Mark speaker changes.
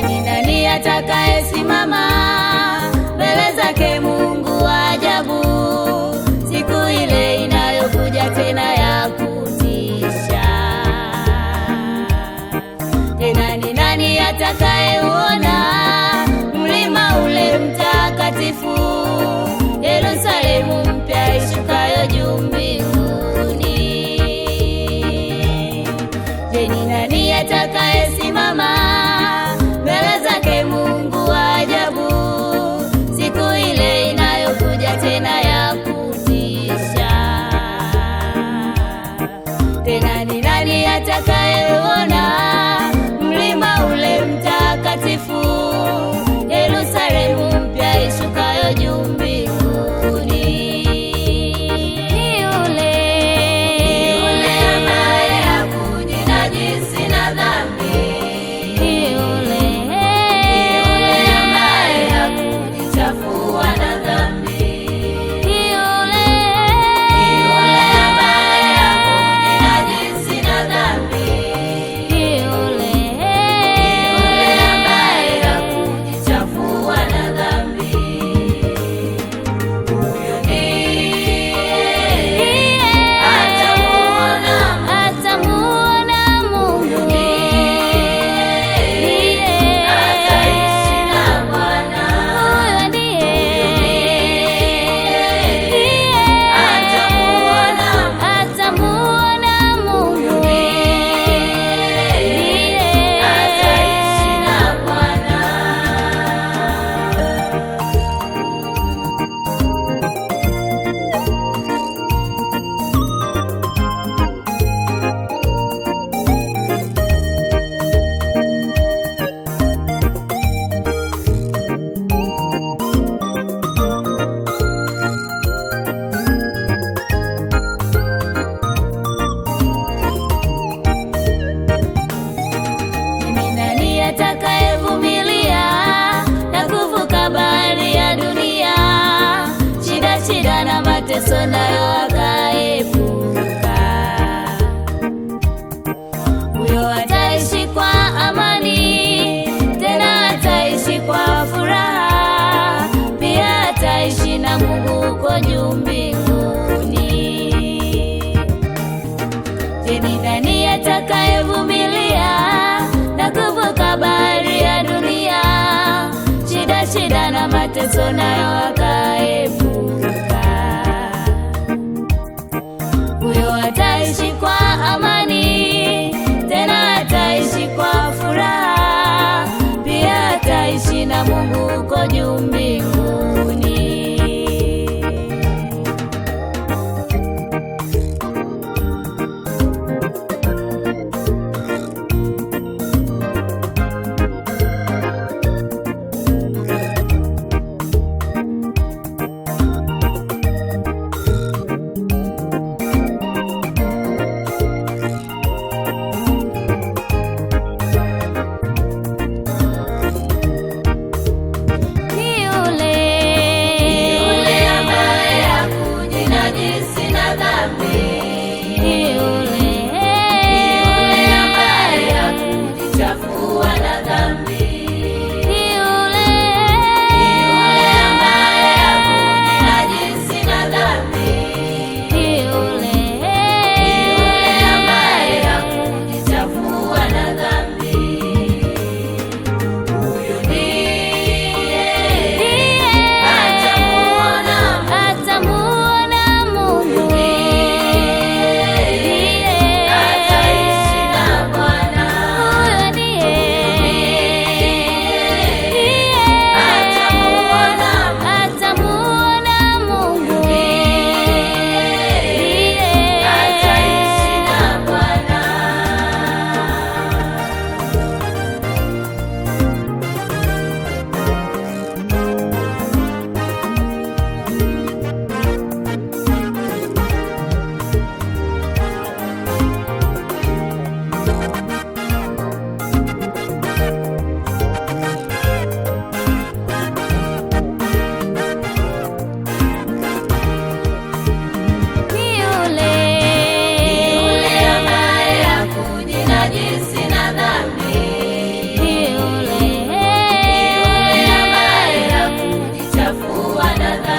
Speaker 1: Ni nani atakayesimama mbele zake Mungu wa ajabu, siku ile inayokuja tena ya kutisha? Tena ni nani atakayeuona mlima ule mtakatifu, Yerusalemu mpya ishukayo juu mbinguni? Je, ni nani atakayesimama mbele zake Mungu wa ajabu, siku ile inayokuja tena ya kutisha? Tena ni nani atakayeona mlima ule mtakatifu, Yerusalemu mpya ishukayo juu mbinguni? Yule ambaye hakujinajisi na dhambi, atakayevumilia na kuvuka bahari ya dunia, shida na mateso nayo akaepuka? Huyo ataishi kwa amani, tena ataishi kwa furaha, pia ataishi na Mungu huko juu mbinguni. Je, ni nani atakayevumilia na kuvuka bahari ya dunia, shida na mateso nayo akaepuka? Huyo ataishi kwa amani, tena ataishi kwa furaha, pia ataishi na Mungu huko juu mbinguni. wanadhani